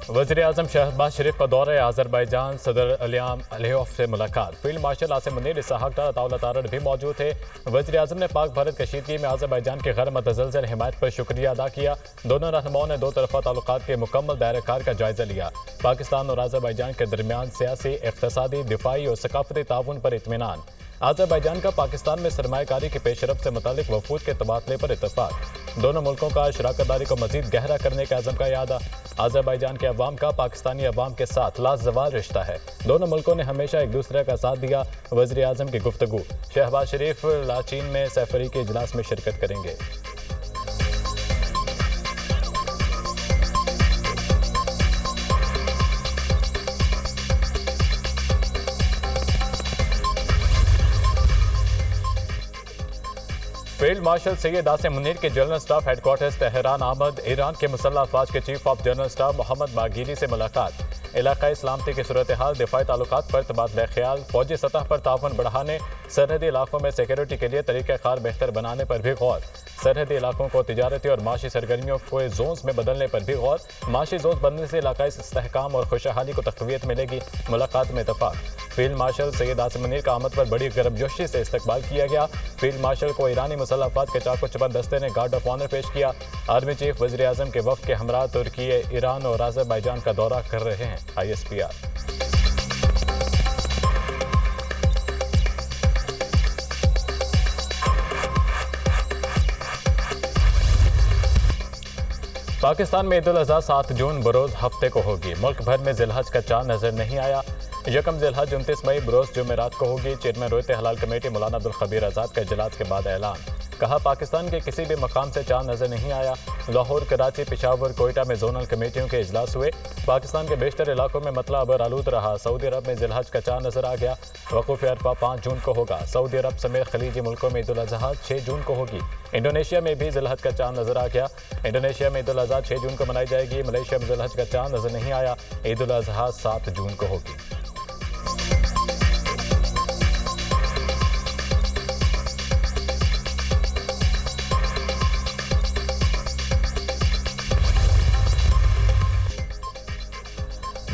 वज़ीर-ए-आज़म शहबाज शरीफ का दौरा आज़रबाईजान, सदर इल्हाम अलीयेव से मुलाकात। फील्ड मार्शल आसिम मुनीर, इसहाक डार, अताउल्लाह तारड़ भी मौजूद थे। वज़ीर-ए-आज़म ने पाक भारत कशीदगी में आज़रबाईजान के गैर मुतज़लज़ल हिमायत पर शुक्रिया अदा किया। दोनों रहनुमाओं ने दो तरफ़ा ताल्लुकात के मुकम्मल दायरा-कार का जायज़ा लिया। पाकिस्तान और आज़रबाईजान के दरमियान सियासी, इक़्तिसादी, दिफाई और सकाफ़ती ताउन पर इत्मीनान। आज़रबाईजान का पाकिस्तान में सरमायाकारी की पेशरफ्त से मुतालिक वफूद के तबादले पर इत्तफाक। दोनों मुल्कों का शराकतदारी को मज़ीद गहरा करने के अज़म का यादा। आज़रबाईजान के अवाम का पाकिस्तानी अवाम के साथ लाज़वाल रिश्ता है। दोनों मुल्कों ने हमेशा एक दूसरे का साथ दिया। वज़ीर-ए-आज़म की गुफ्तगू। शहबाज शरीफ लाचीन में सैफरी के इजलास में शिरकत करेंगे। फील्ड मार्शल सैयद आसिम मुनीर के जनरल स्टाफ हेडक्वार्टर्स तेहरान आमद। ईरान के मुसल्लह अफवाज के chief of general staff Mohammad Bagheri से मुलाकात। इलाकाई सलामती की सूरत हाल, दिफाई ताल्लुकात पर तबादला ख्याल, फौजी सतह पर ताउन बढ़ाने, सरहदी इलाकों में सिक्योरिटी के लिए तरीक़ाकार बेहतर बनाने पर भी गौर। सरहदी इलाकों को तिजारती और माशी सरगर्मियों को जोन्स में बदलने पर भी गौर। माशी जोन्स बनने से इलाकाई इस्तेहकाम और खुशहाली को तक़वियत मिलेगी। मुलाकात में इत्तफाक। फील्ड मार्शल सैयद आसिम मुनीर का आमद पर बड़ी गर्मजोशी से इस्तकबाल किया गया। फील्ड मार्शल को ईरानी मुसल्लह अफवाज के चाको चबंद दस्ते ने गार्ड ऑफ ऑनर पेश किया। आर्मी चीफ वज़ीर-ए-आज़म के वफ़द के हमरा तुर्की, ईरान और आज़रबाईजान का दौरा कर रहे हैं। ISPR। पाकिस्तान में ईद उल अज़हा 7 जून बरोज़ हफ्ते को होगी। मुल्क भर में ज़िलहज का चांद नजर नहीं आया। यकम ज़िलहज 29 मई बरोज़ जुमेरात को होगी। चेयरमैन रोयत हलाल कमेटी मौलाना अब्दुल खबीर आज़ाद का इजलास के बाद ऐलान। कहा, पाकिस्तान के किसी भी मकाम से चांद नजर नहीं आया। लाहौर, कराची, पेशावर, कोयटा में जोनल कमेटियों के इजलास हुए। पाकिस्तान के बेशतर इलाकों में मतला अबर आलूद रहा। सऊदी अरब में ज़िलहज का चांद नजर आ गया। वक़ूफ़ अरफा 5 जून को होगा। सऊदी अरब समेत खलीजी मुल्कों में ईद उल अज़हा 6 जून को होगी। इंडोनेशिया में भी ज़िलहज का चांद नजर आ गया। इंडोनेशिया में ईद उल अज़हा 6 जून को मनाई जाएगी। मलेशिया में ज़िलहज का चांद नजर नहीं आया। ईद उल अज़हा 7 जून को होगी।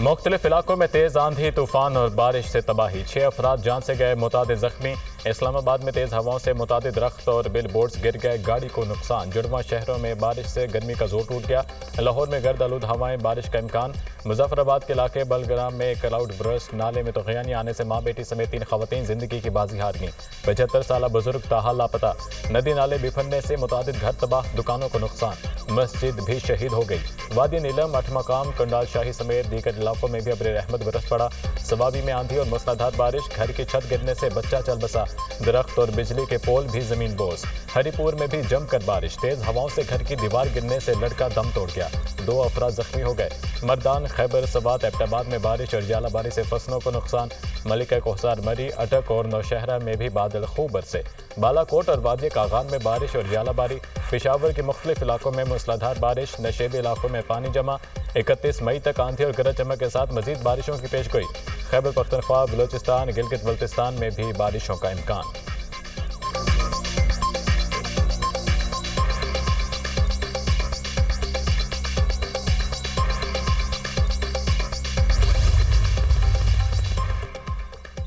मुख्तलिफ इलाकों में तेज़ आंधी, तूफान और बारिश से तबाही। 6 अफराद जान से गए, मुतादिद जख्मी। इस्लामाबाद में तेज़ हवाओं से मुतादिद दरख्त और बिल बोर्ड्स गिर गए, गाड़ी को नुकसान। जुड़वा शहरों में बारिश से गर्मी का जोर टूट गया। लाहौर में गर्द आलूद हवाएं, बारिश का इम्कान। मुजफ्फराबाद के इलाके बलग्राम में क्लाउड बर्स्ट, नाले में तूफ़ानी आने से माँ बेटी समेत 3 खवातीन जिंदगी की बाजी हार गईं। 75 साल बुजुर्ग ताहाल लापता। नदी नाले बिफरने से मुतादिद घर तबाह, दुकानों को नुकसान। मस्जिद भी शहीद हो गई। वादी नीलम, 8 मकाम, कंडाल शाही समेत दीगर इलाकों में भी अब्र रहमत बरस पड़ा। सवाबी में आंधी और मूसलाधार बारिश, घर की छत गिरने से बच्चा चल बसा। दरख्त और बिजली के पोल भी जमीन बोस। हरिपुर में भी जमकर बारिश, तेज हवाओं से घर की दीवार गिरने से लड़का दम तोड़ गया। 2 अफराद जख्मी हो गए। मर्दान, खैबर सवात, एबटाबाद में बारिश और जालाबारी से फसलों को नुकसान। मलिका कोहसार, मरी, अटक और नौशहरा में भी बादल खूब बरसे। बालाकोट और वादी कागान में बारिश और जालाबारी। पेशावर के मुख्तलिफ इलाकों में मूसलाधार बारिश, नशेबी इलाकों में पानी जमा। 31 मई तक आंधी और गरज चमक के साथ मजीद बारिशों की पेशगोई। खैबर पख्तूनख्वा, बलोचिस्तान, गिलगित बल्तिस्तान में भी बारिशों का इम्कान।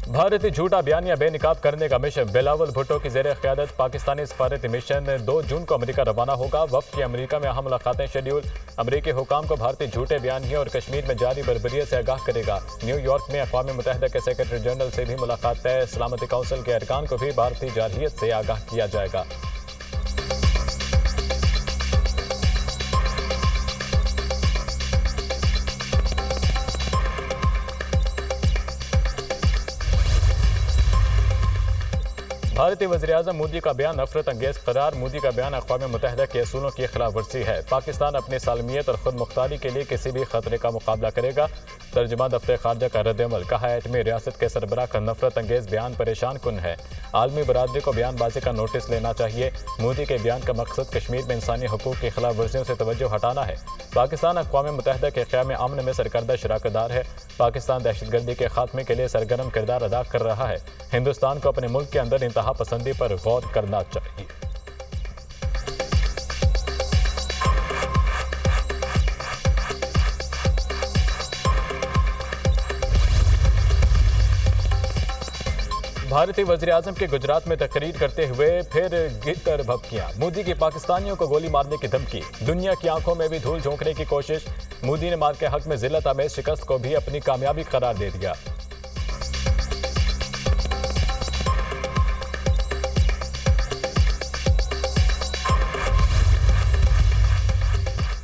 भारतीय झूठा बयानिया बेनिकाब करने का मिशन। बिलावल भुट्टो की ज़ेर क़यादत पाकिस्तानी सफारती मिशन 2 जून को अमेरिका रवाना होगा। वफ़द की अमेरिका में अहम मुलाकातें शेड्यूल। अमेरिकी हुकाम को भारतीय झूठे बयानियों और कश्मीर में जारी बर्बरियत से आगाह करेगा। न्यूयॉर्क में अक़वाम मुत्तहिदा के सेक्रेटरी जनरल से भी मुलाकात तय। सलामती काउंसिल के अरकान को भी भारतीय जारहियत से आगाह किया जाएगा। भारतीय वज़ीर-ए-आज़म मोदी का बयान नफरत अंगेज करार। मोदी का बयान अक़वाम मुत्तहिदा के असूलों की खिलाफ वर्जी है। पाकिस्तान अपनी सालमियत और खुद मुख्तारी के लिए किसी भी खतरे का मुकाबला करेगा। तर्जुमान दफ्तर खारजा का रद्द-ए-अमल। कहा, एटमी रियासत के सरबराह का नफरत अंगेज बयान परेशान कुन है। आलमी बरादरी को बयानबाजी का नोटिस लेना चाहिए। मोदी के बयान का मकसद कश्मीर में इंसानी हकूक़ की खिलाफ वर्जियों से तवज्जो हटाना है। पाकिस्तान अक़वाम मुत्तहिदा के क़याम अमन में सरकर्दा शराकतदार है। पाकिस्तान दहशतगर्दी के खात्मे के लिए सरगर्म किरदार अदा कर रहा है। हिंदुस्तान को अपने मुल्क के अंदर इंतहा पसंदी पर गौर करना चाहिए। भारतीय वज़ीर आज़म के गुजरात में तकरीर करते हुए फिर गिरतर भभकियां। मोदी की पाकिस्तानियों को गोली मारने की धमकी। दुनिया की आंखों में भी धूल झोंकने की कोशिश। मोदी ने मार के हक में जिल्लत आमेज शिकस्त को भी अपनी कामयाबी करार दे दिया।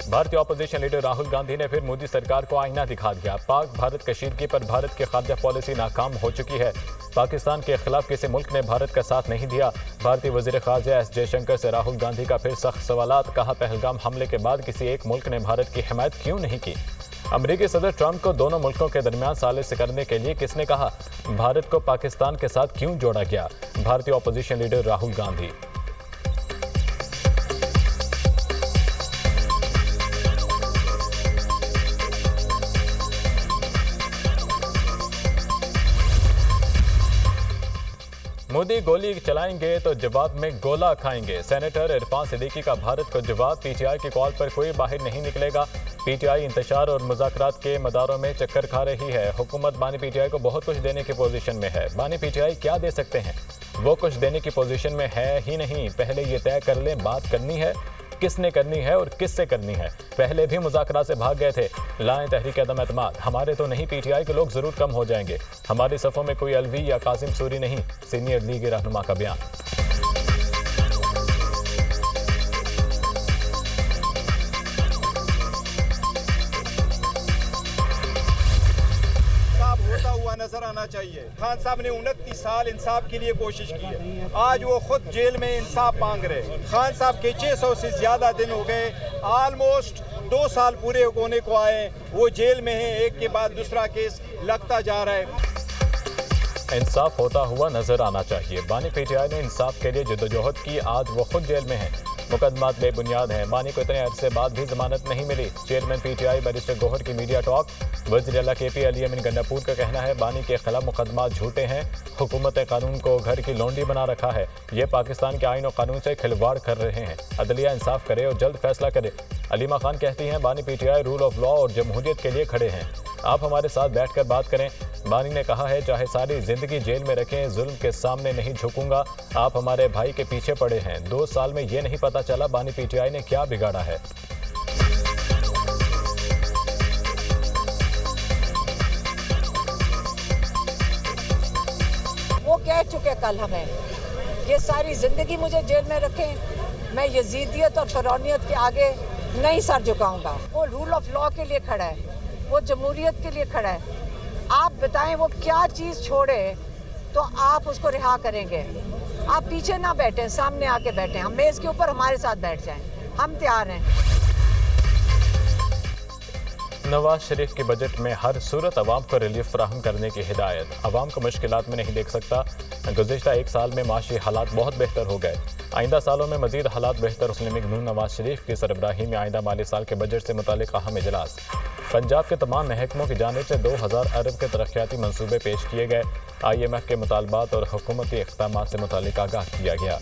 भारतीय ऑपोजिशन लीडर राहुल गांधी ने फिर मोदी सरकार को आईना दिखा दिया। पाक भारत कशीदगी पर भारत की खारजा पॉलिसी नाकाम हो चुकी है। पाकिस्तान के खिलाफ किसी मुल्क ने भारत का साथ नहीं दिया। भारतीय वजीर खारजा एस जयशंकर से राहुल गांधी का फिर सख्त सवालात। कहा, पहलगाम हमले के बाद किसी एक मुल्क ने भारत की हिमायत क्यों नहीं की। अमेरिकी सदर ट्रंप को दोनों मुल्कों के दरमियान सालिश करने के लिए किसने कहा। भारत को पाकिस्तान के साथ क्यों जोड़ा गया। भारतीय ऑपोजिशन लीडर राहुल गांधी। मोदी गोली चलाएंगे तो जवाब में गोला खाएंगे। सेनेटर इरफान सिद्दीकी का भारत को जवाब। पीटीआई की कॉल पर कोई बाहर नहीं निकलेगा। पीटीआई इंतशार और मुज़ाकरात के मदारों में चक्कर खा रही है। हुकूमत बानी पीटीआई को बहुत कुछ देने की पोजीशन में है। बानी पीटीआई क्या दे सकते हैं, वो कुछ देने की पोजीशन में है ही नहीं। पहले ये तय कर लें बात करनी है, किसने करनी है और किससे करनी है। पहले भी मुज़ाकरात से भाग गए थे। लाएं तहरीक अदम एतमाद। हमारे तो नहीं, पीटीआई के लोग जरूर कम हो जाएंगे। हमारी सफ़ों में कोई अलवी या कासिम सूरी नहीं। सीनियर लीग रहनुमा का बयान। होता हुआ नजर आना चाहिए। खान साहब ने 29 साल इंसाफ के लिए कोशिश की है। आज वो खुद जेल में इंसाफ मांग रहे। खान साहब के 600 से ज्यादा दिन हो गए। ऑलमोस्ट 2 साल पूरे होने को आए। वो जेल में है। एक के बाद दूसरा केस लगता जा रहा है। इंसाफ होता हुआ नजर आना चाहिए। बानी पीटीआई ने इंसाफ के लिए जद्दोजहद की। आज वो खुद जेल में है। मुकदमात बेबुनियाद हैं। बानी को इतने अरसे बाद भी जमानत नहीं मिली। चेयरमैन पीटीआई बैरिस्टर गौहर की मीडिया टॉक। वज़ीर आला केपी अली अमीन गंडापुर का कहना है, बानी के खिलाफ मुकदमात झूठे हैं। हुकूमत कानून को घर की लौंडी बना रखा है। ये पाकिस्तान के आइन और कानून से खिलवाड़ कर रहे हैं। अदलिया इंसाफ करे और जल्द फैसला करे। अलीमा खान कहती हैं, बानी पीटीआई रूल ऑफ लॉ और जमहूरियत के लिए खड़े हैं। आप हमारे साथ बैठकर बात करें। बानी ने कहा है, चाहे सारी जिंदगी जेल में रखें, जुल्म के सामने नहीं झुकूंगा। आप हमारे भाई के पीछे पड़े हैं। 2 साल में ये नहीं पता चला बानी पीटीआई ने क्या बिगाड़ा है। वो कह चुके कल हमें, ये सारी जिंदगी मुझे जेल में रखें, मैं यजीदियत और फरौनियत के आगे नहीं सर झुकाऊंगा। वो रूल ऑफ लॉ के लिए खड़ा है, वो जमहूरियत के लिए खड़ा है। आप बताएं वो क्या चीज़ छोड़े तो आप उसको रिहा करेंगे। आप पीछे ना बैठें, सामने आके बैठें। हम मेज़ के ऊपर हमारे साथ बैठ जाएं, हम तैयार हैं। नवाज शरीफ के बजट में हर सूरत अवाम को रिलीफ फराहम करने की हिदायत। अवाम को मुश्किलात में नहीं देख सकता। गुज़िश्ता 1 साल में माशी हालात बहुत बेहतर हो गए। आइंदा सालों में मजीद हालात बेहतर। मुस्लिम लीग नून नवाज शरीफ की सरबराही में आइंदा माली साल के बजट से मुतालिक अहम इजलास। पंजाब के तमाम महकमों की जानिब से 2000 अरब के तरक्याती मंसूबे पेश किए गए। IMF के मुतालबात और हुकूमती इक़दामात से मुतालिक आगाह किया गया।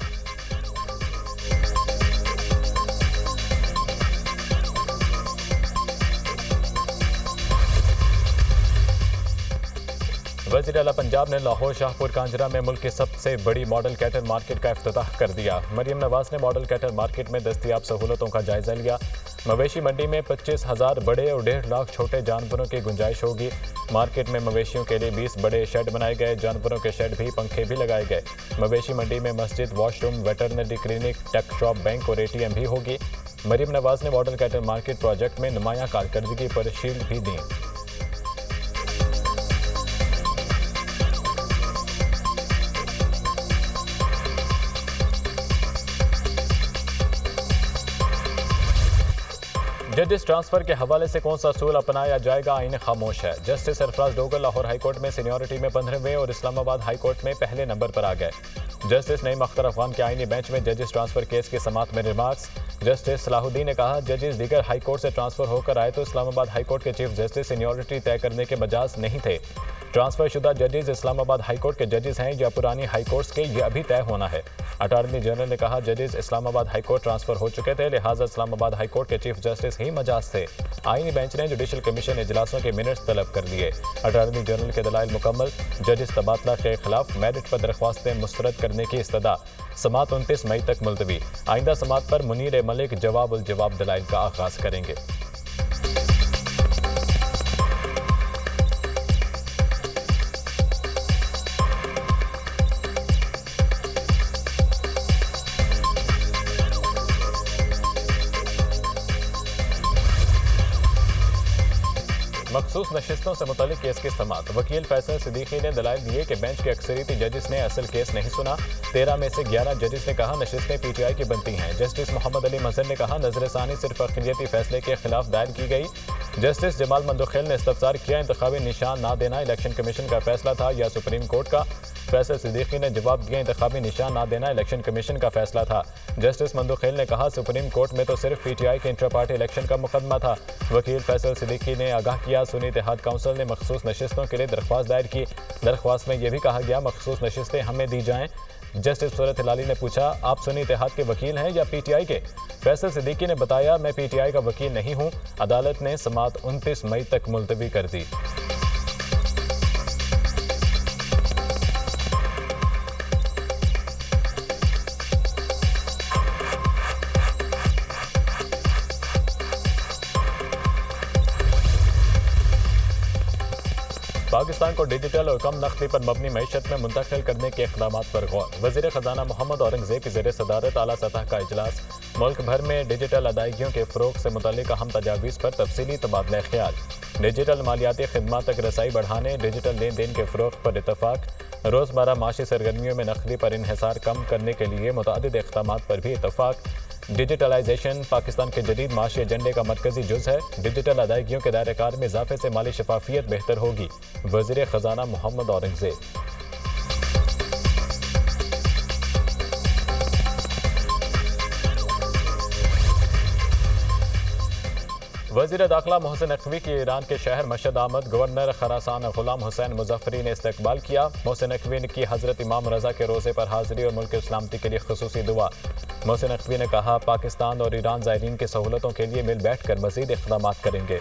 वज़ीर आला पंजाब ने लाहौर शाहपुर कांजरा में मुल्क की सबसे बड़ी मॉडल कैटल मार्केट का इफ्तिताह कर दिया। मरियम नवाज ने मॉडल कैटल मार्केट में दस्तयाब सहूलतों का जायजा लिया। मवेशी मंडी में 25,000 बड़े और 1.5 लाख छोटे जानवरों की गुंजाइश होगी। मार्केट में मवेशियों के लिए 20 बड़े शेड बनाए गए। जानवरों के शेड भी, पंखे भी लगाए गए। मवेशी मंडी में मस्जिद, washroom, veterinary clinic, tech shop, bank और ATM भी होगी। मरियम नवाज ने मॉडल कैटल मार्केट प्रोजेक्ट में नुमायां कारकर्दगी पर शील्ड भी दी। जजेस ट्रांसफर के हवाले से कौन सा असूल अपनाया जाएगा, आईन खामोश है। जस्टिस सरफराज डोगर लाहौर हाईकोर्ट में सीनियरिटी में 15वें और इस्लामाबाद हाईकोर्ट में पहले नंबर पर आ गए। जस्टिस नईम अख्तर अफगान के आईनी बेंच में जजेस ट्रांसफर केस की समाअत में रिमार्क्स। जस्टिस सलाहुद्दीन ने कहा, जजेस दीगर हाईकोर्ट से ट्रांसफर होकर आए तो इस्लामाबाद हाईकोर्ट के चीफ जस्टिस सीनियरिटी तय करने के मजाज नहीं थे। ट्रांसफर शुदा जजेस इस्लामाबाद हाईकोर्ट के जजेस हैं या पुरानी हाईकोर्ट्स के, ये अभी तय होना है। अटॉर्नी जनरल ने कहा जजेस इस्लामाबाद हाईकोर्ट ट्रांसफर हो चुके थे, लिहाजा इस्लामाबाद हाईकोर्ट के चीफ जस्टिस ही मजाज थे। आईनी बेंच ने जुडिशल कमीशन इजलासों के मिनट्स तलब कर लिए। अटॉर्नी जनरल के दलाइल मुकम्मल, जजेस तबादला के खिलाफ मेरिट पर दरख्वास्तें मुस्तरद करने की इस्तदा। समात 29 मई तक मुलतवी। आइंदा समात पर मुनीर मलिक जवाब उल जवाब दलाइल का आगाज करेंगे। मखसूस नशिस्तों से मुतालिक केस की समात। वकील फैसल सिद्दीकी ने दलाइल दिए कि बेंच के अक्सरियती जजेस ने असल केस नहीं सुना। 13 में से 11 जजेस ने कहा नशिस्तें पीटीआई की बनती हैं। जस्टिस मोहम्मद अली मजहर ने कहा नजरसानी सिर्फ अक़लियती फैसले के खिलाफ दायर की गई। जस्टिस जमाल मंदोखेल ने इस्तफसार किया इंतखाबी निशान ना देना इलेक्शन कमीशन का फैसला था या सुप्रीम कोर्ट का। फैसल सिद्दीकी ने जवाब दिया इंतखाबी निशान ना देना इलेक्शन कमीशन का फैसला था। जस्टिस मंदोखेल ने कहा सुप्रीम कोर्ट में तो सिर्फ पीटीआई के इंट्रा पार्टी इलेक्शन का मुकदमा था। वकील फैसल सिद्दीकी ने आगाह किया सुन्नी इत्तेहाद काउंसिल ने मखसूस नशिस्तों के लिए दरख्वास्त दायर की। दरख्वास्त में यह भी कहा गया मखसूस नशिस्तें हमें दी जाएं। जस्टिस सूरत हिलाली ने पूछा आप सुन्नी इत्तेहाद के वकील हैं या पीटीआई के? फैसल सिद्दीकी ने बताया मैं पीटीआई का वकील नहीं हूं। अदालत ने समात 29 मई तक मुलतवी कर दी। पाकिस्तान को डिजिटल और कम नकदी पर मबनी मईशत में मुंतकिल करने के इक़दामात पर गौर। वज़ीर ख़ज़ाना मोहम्मद औरंगज़ेब की ज़ेर सदारत आला सतह का इजलास। मुल्क भर में डिजिटल अदायगियों के फ़रोग़ से मुतल्लिक़ अहम तजावीज़ पर तफसीली तबादला ख्याल। डिजिटल मालियाती खिदमात तक रसाई बढ़ाने, डिजिटल लेन देन के फ़रोग़ पर इत्तफ़ाक़। रोज़मर्रा माशी सरगर्मियों में नकदी पर इन्हिसार कम करने के लिए मुतअद्दिद इक़दामात पर भी इत्तफ़ाक़। डिजिटलाइजेशन पाकिस्तान के जदीद माशी एजेंडे का मरकजी जुज़ है। डिजिटल अदायगियों के दायरे-कार में इजाफे से माली शफाफियत बेहतर होगी। वज़ीर ख़ज़ाना मोहम्मद औरंगज़ेब। वज़ीर दाखिला मोहसिन नकवी की ईरान के शहर मशहद आमद। गवर्नर खरासान गुलाम हुसैन मुज़फ़्फ़री ने इस्तकबाल किया। मोहसिन नकवी ने की हज़रत इमाम रज़ा के रोज़े पर हाज़िरी और मुल्क की सलामती के लिए ख़ुसूसी दुआ। मोहसिन नकवी ने कहा पाकिस्तान और ईरान ज़ायरीन की सहूलतों के लिए मिल बैठ कर मज़ीद इक़दामात करेंगे।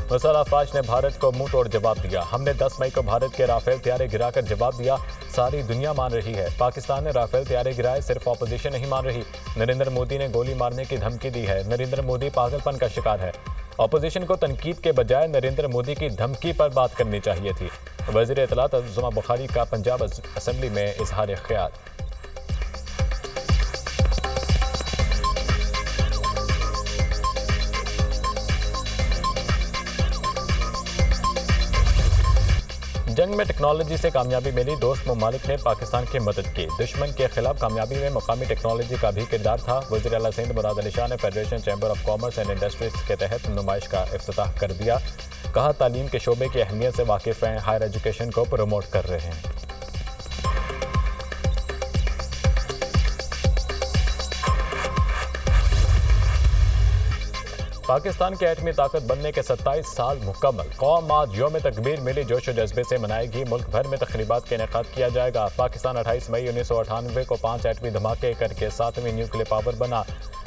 वसाल अफवाज ने भारत को मुंह तोड़ जवाब दिया। हमने 10 मई को भारत के राफेल तैयारे गिराकर जवाब दिया। सारी दुनिया मान रही है पाकिस्तान ने राफेल तैयारे गिराए, सिर्फ ऑपोजिशन नहीं मान रही। नरेंद्र मोदी ने गोली मारने की धमकी दी है। नरेंद्र मोदी पागलपन का शिकार है। ऑपोजिशन को तनकीद के बजाय नरेंद्र मोदी की धमकी पर बात करनी चाहिए थी। वज़ीर इत्तलात अज़्ज़ुमा बुखारी का पंजाब असम्बली में इजहार ख्याल। जंग में टेक्नोलॉजी से कामयाबी मिली, दोस्त ममालिक ने पाकिस्तान की मदद की। दुश्मन के खिलाफ कामयाबी में मकामी टेक्नोलॉजी का भी किरदार था। वज़ीर आला सिंध मुराद अली शाह ने federation chamber of commerce and industries के तहत नुमाइश का इफ्तिताह कर दिया। कहा तालीम के शोबे की अहमियत से वाकिफ़ हैं, हायर एजुकेशन को प्रमोट कर रहे हैं। पाकिस्तान के एटमी ताकत बनने के 27 साल मुकम्मल। कौम आज यौम तकबीर मिली जोश व जज्बे से मनाएगी। मुल्क भर में तकरीबात का इनेकाद किया जाएगा। पाकिस्तान 28 मई 1998 को 5 एटमी धमाके करके 7वीं न्यूक्लियर पावर बना।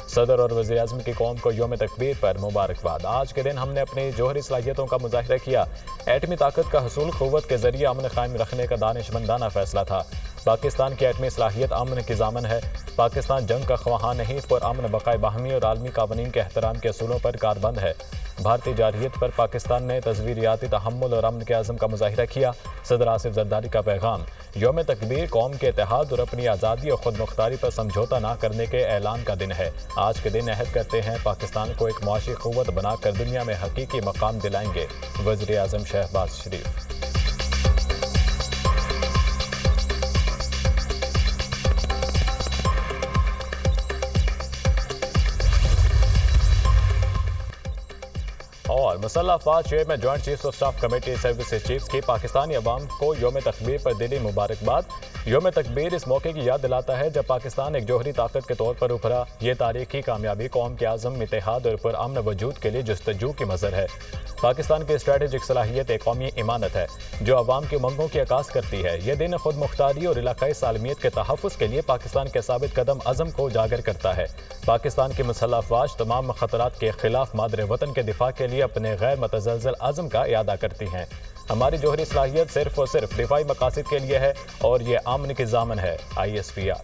सदर और वज़ीर आज़म की कौम को यौम तकबीर पर मुबारकबाद। आज के दिन हमने अपनी जोहरी सलाहियतों का मुज़ाहिरा किया। एटमी ताकत का हसूल क़ुव्वत के ज़रिए अमन कायम रखने का दानिशमंदाना फैसला था। पाकिस्तान की एटमी सलाहियत अमन की ज़ामन है। पाकिस्तान जंग का ख्वाहां नहीं, पर अमन बक़ाए बाहमी और आलमी कानून के एहतराम के असूलों पर कारबंद है। भारतीय जारहियत पर पाकिस्तान ने तज़वीरियाती तहम्मुल और अमन के आज़म का मुज़ाहिरा किया। सदर आसिफ ज़रदारी का पैगाम। यौम तकबीर कौम के इत्तेहाद और अपनी आज़ादी और ख़ुद मुख्तारी पर समझौता न करने के ऐलान का दिन है। आज के दिन अहद करते हैं पाकिस्तान को एक मुआशी क़ुव्वत बनाकर दुनिया में हकीकी मकाम दिलाएंगे। वज़ीर आज़म शहबाज शरीफ। लाहौर मुसल्लह अफवाज chairman joint chiefs of staff committee services chiefs की पाकिस्तानी अवाम को यौम तकबीर पर दिली मुबारकबाद। यौम तकबीर इस मौके की याद दिलाता है जब पाकिस्तान एक जौहरी ताकत के तौर पर उभरा। ये तारीखी कामयाबी कौम के आज़म, इत्तेहाद और पुरअमन वजूद के लिए जस्तजू की मज़हर है। पाकिस्तान की स्ट्रेटेजिक सलाहियत एक कौमी इमानत है जो अवाम की मंगों की अक्कास करती है। यह दिन खुद मुख्तारी और इलाकाई सालमियत के तहफ़्फ़ुज़ के लिए पाकिस्तान के साबित कदम अज़म को उजागर करता है। पाकिस्तान की मुसल्लह अफ़वाज तमाम खतरात के खिलाफ मादरे वतन के दिफा के लिए अपने गैर मतज़लज़ल अज़म का इयादा करती हैं। हमारी जौहरी सलाहियत सिर्फ और सिर्फ दिफाई मकासद के लिए है और ये अमन की ज़ामन है। ISPR।